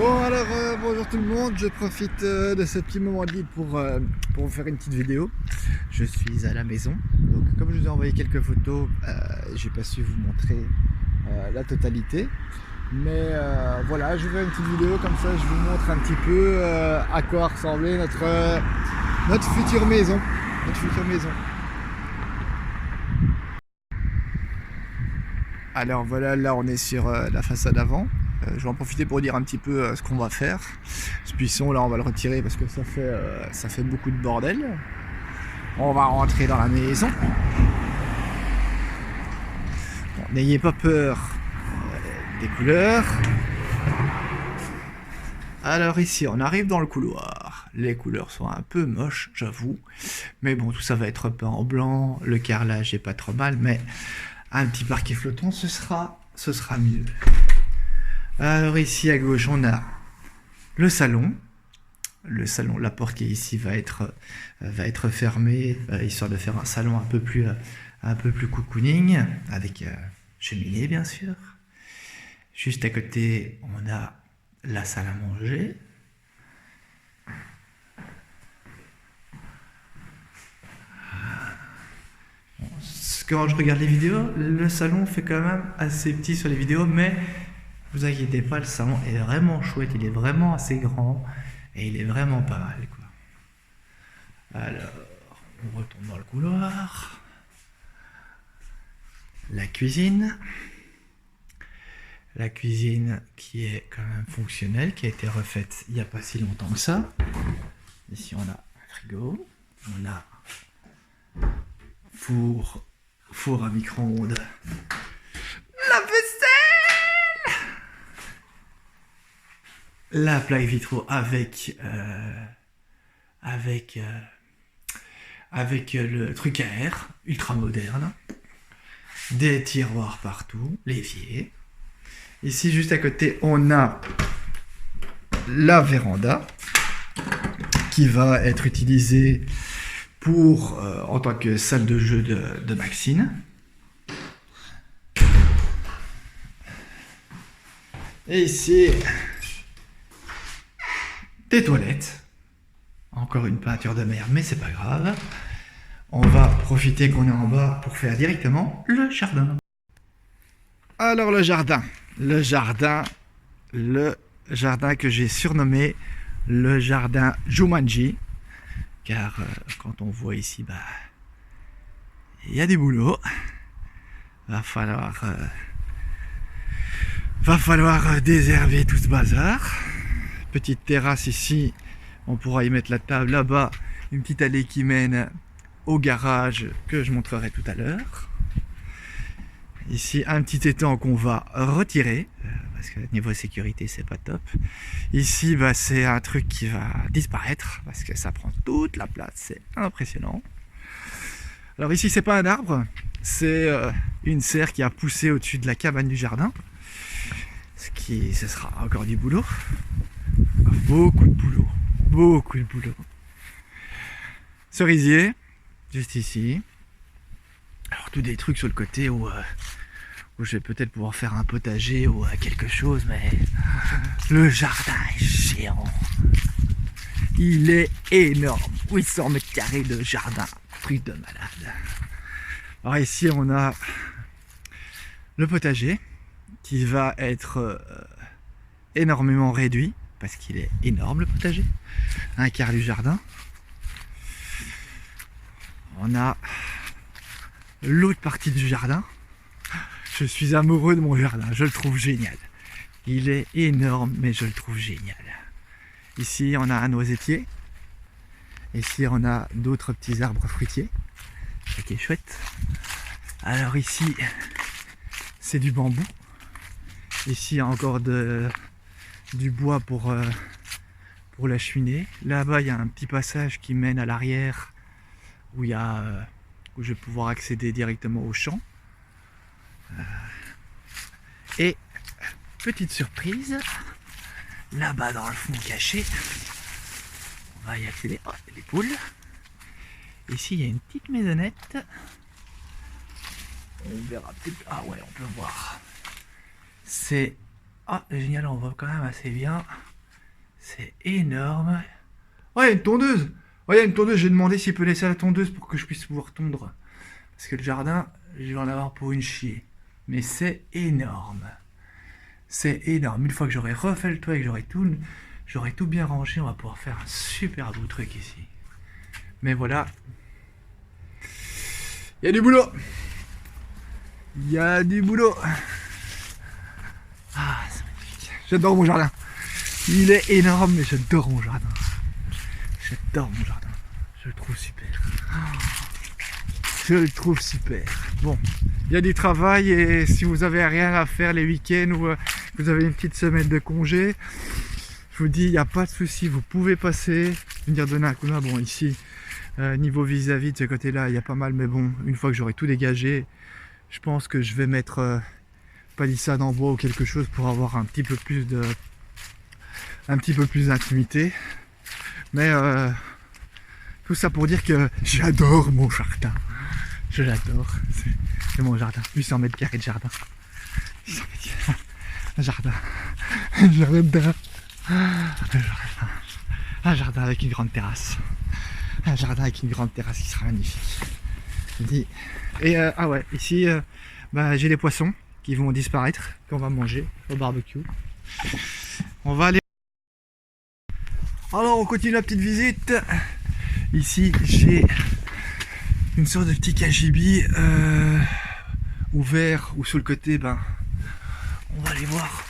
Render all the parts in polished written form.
Bon alors bonjour tout le monde, je profite de ce petit moment libre pour vous faire une petite vidéo. Je suis à la maison, donc comme je vous ai envoyé quelques photos, j'ai pas su vous montrer la totalité. Mais voilà, je vais faire une petite vidéo comme ça, je vous montre un petit peu à quoi ressemblait notre future maison. Alors voilà, là on est sur la façade avant. Je vais en profiter pour dire un petit peu ce qu'on va faire. Ce buisson là on va le retirer parce que ça fait beaucoup de bordel. On va rentrer dans la maison. Bon, n'ayez pas peur des couleurs. Alors ici on arrive dans le couloir. Les couleurs sont un peu moches, j'avoue. Mais bon, tout ça va être peint en blanc. Le carrelage est pas trop mal, mais un petit parquet flottant, ce sera mieux. Alors ici à gauche, on a le salon. Le salon, la porte qui est ici va être fermée, histoire de faire un salon un peu plus cocooning, avec cheminée bien sûr. Juste à côté, on a la salle à manger. Quand je regarde les vidéos, le salon fait quand même assez petit sur les vidéos, mais vous inquiétez pas, le salon est vraiment chouette, il est vraiment assez grand et il est vraiment pas mal, quoi. Alors, on retourne dans le couloir. La cuisine. La cuisine qui est quand même fonctionnelle, qui a été refaite il n'y a pas si longtemps que ça. Ici on a un frigo, on a four à micro-ondes, la vaisselle, la plaque vitraux avec le truc à air ultra moderne, des tiroirs partout, l'évier. Ici juste à côté on a la véranda qui va être utilisée en tant que salle de jeu de Maxine. Et ici, des toilettes. Encore une peinture de mer, mais c'est pas grave. On va profiter qu'on est en bas pour faire directement le jardin. Alors le jardin que j'ai surnommé le jardin Jumanji. Car quand on voit ici, il y a du boulot. Va falloir désherber tout ce bazar. Petite terrasse ici, on pourra y mettre la table. Là-bas, une petite allée qui mène au garage que je montrerai tout à l'heure. Ici, un petit étang qu'on va retirer parce que niveau sécurité, c'est pas top. Ici, c'est un truc qui va disparaître parce que ça prend toute la place. C'est impressionnant. Alors ici, c'est pas un arbre, c'est une serre qui a poussé au-dessus de la cabane du jardin. Ce sera encore du boulot. Beaucoup de boulot. Cerisier, juste ici. Alors tous des trucs sur le côté où je vais peut-être pouvoir faire un potager ou quelque chose, mais le jardin est géant. Il est énorme. 800 mètres carrés de jardin. Truc de malade. Alors ici, on a le potager qui va être énormément réduit parce qu'il est énorme, le potager. Un quart du jardin. On a l'autre partie du jardin. Je suis amoureux de mon jardin, je le trouve génial. Il est énorme, mais je le trouve génial. Ici, on a un noisetier. Ici, on a d'autres petits arbres fruitiers. Ce qui est chouette. Alors ici, c'est du bambou. Ici, il y a encore du bois pour la cheminée. Là-bas, il y a un petit passage qui mène à l'arrière où je vais pouvoir accéder directement au champ. Et petite surprise, là-bas dans le fond caché, on va y accéder. Oh, il y a des poules. Ici, il y a une petite maisonnette. On verra peut-être. Ah ouais, on peut voir. C'est génial, on voit quand même assez bien. C'est énorme. Oh, il y a une tondeuse. Oh, il y a une tondeuse. J'ai demandé s'il peut laisser la tondeuse pour que je puisse pouvoir tondre. Parce que le jardin, je vais en avoir pour une chier. Mais c'est énorme. C'est énorme. Une fois que j'aurai refait le toit et que j'aurai tout bien rangé, on va pouvoir faire un super beau truc ici. Mais voilà. Il y a du boulot. Il y a du boulot. Ah, c'est magnifique. J'adore mon jardin. Il est énorme, mais j'adore mon jardin. J'adore mon jardin. Je le trouve super. Je le trouve super. Bon, il y a du travail et si vous avez rien à faire les week-ends ou vous avez une petite semaine de congé, je vous dis, il n'y a pas de souci. Vous pouvez passer, venir donner un coup de main. Bon, ici, niveau vis-à-vis de ce côté-là, il y a pas mal, mais bon, une fois que j'aurai tout dégagé, je pense que je vais mettre palissade en bois ou quelque chose pour avoir un petit peu plus d'intimité. Mais tout ça pour dire que j'adore mon jardin. Je l'adore. C'est mon jardin. 800 mètres carrés de jardin. 800 mètres carrés. Un jardin. Un jardin. Un jardin avec une grande terrasse. Un jardin avec une grande terrasse qui sera magnifique. Je dis. Et ah ouais, ici, j'ai les poissons qui vont disparaître, qu'on va manger au barbecue. On va aller. Alors on continue la petite visite. Ici j'ai une sorte de petit cagibi ouvert ou sur le côté. On va aller voir.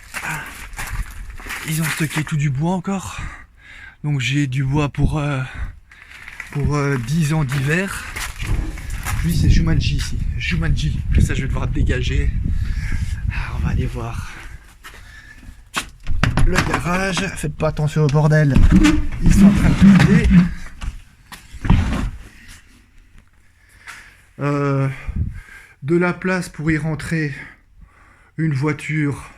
Ils ont stocké tout du bois encore. Donc j'ai du bois pour 10 ans d'hiver. Lui c'est Jumanji ici. Jumanji. Ça je vais devoir dégager. Alors, on va aller voir le garage. Faites pas attention au bordel. Ils sont en train de tout vider. De la place pour y rentrer une voiture,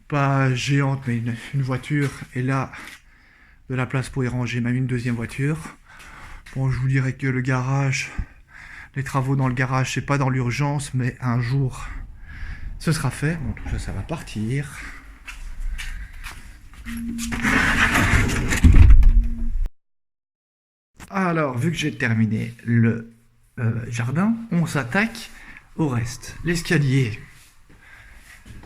pas géante mais une voiture, et là de la place pour y ranger même une deuxième voiture. Bon, je vous dirais que le garage, les travaux dans le garage, c'est pas dans l'urgence, mais un jour ce sera fait. Bon, tout ça, ça va partir. Alors, vu que j'ai terminé le jardin, on s'attaque au reste. L'escalier,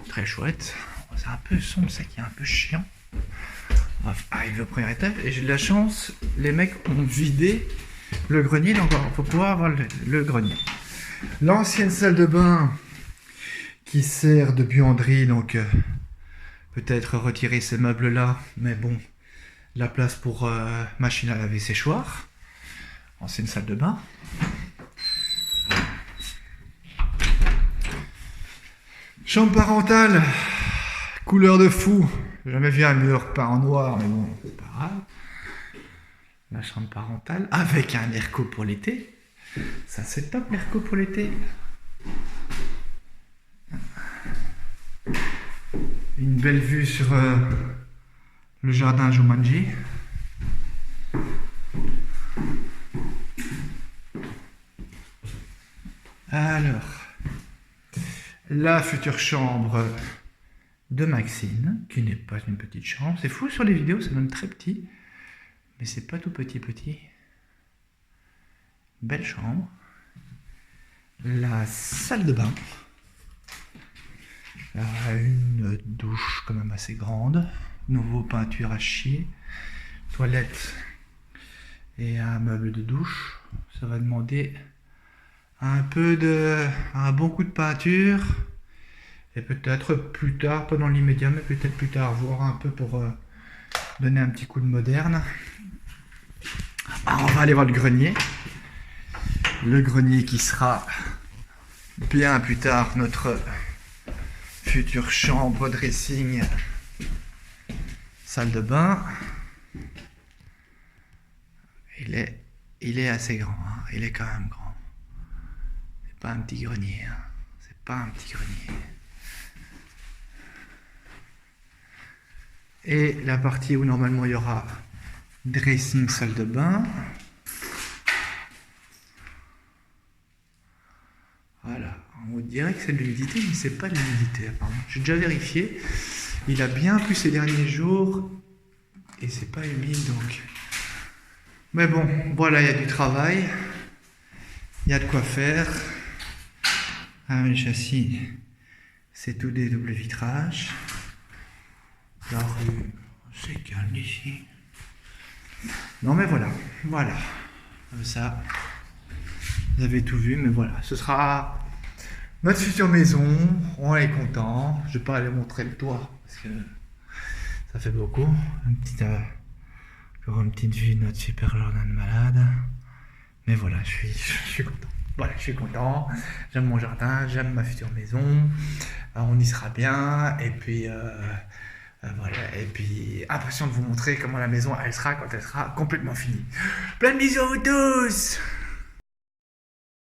très chouette. C'est un peu sombre, ça qui est un peu chiant. On va arriver au premier étage et j'ai de la chance, les mecs ont vidé le grenier, donc il faut pouvoir avoir le grenier. L'ancienne salle de bain qui sert de buanderie, donc peut-être retirer ces meubles là, mais bon, la place pour machine à laver, séchoir. Ancienne salle de bain. Chambre parentale, couleur de fou. J'ai jamais vu un mur peint en noir, mais bon, c'est pas grave. La chambre parentale avec un airco pour l'été. Ça c'est top, l'airco pour l'été. Une belle vue sur le jardin Jumanji. Alors, la future chambre de Maxine, qui n'est pas une petite chambre. C'est fou, sur les vidéos, ça donne très petit, mais c'est pas tout petit. Belle chambre. La salle de bain. Une douche quand même assez grande. Nouveau peinture à chier. Toilette et un meuble de douche. Ça va demander un bon coup de peinture. Et peut-être plus tard, pas dans l'immédiat, mais peut-être plus tard, voir un peu pour donner un petit coup de moderne. Alors, on va aller voir le grenier. Le grenier qui sera bien plus tard notre future chambre, dressing, salle de bain. Il est assez grand, hein. Il est quand même grand. C'est pas un petit grenier, hein. C'est pas un petit grenier. Et la partie où normalement il y aura dressing, salle de bain. Voilà, on dirait que c'est de l'humidité, mais c'est pas de l'humidité apparemment. J'ai déjà vérifié, il a bien plu ces derniers jours, et c'est pas humide donc. Mais bon, voilà, il y a du travail, il y a de quoi faire. Ah, le châssis, c'est tout des doubles vitrages. La rue, c'est calme ici. Non mais voilà, voilà. Comme ça, vous avez tout vu, mais voilà, ce sera notre future maison. On est content. Je vais pas aller montrer le toit parce que ça fait beaucoup. Encore une petite vue de notre super jardin de malade. Mais voilà, je suis content. Voilà, je suis content. J'aime mon jardin, j'aime ma future maison. On y sera bien. Et puis voilà. Et puis impatient de vous montrer comment la maison elle sera quand elle sera complètement finie. Plein de bisous à vous tous.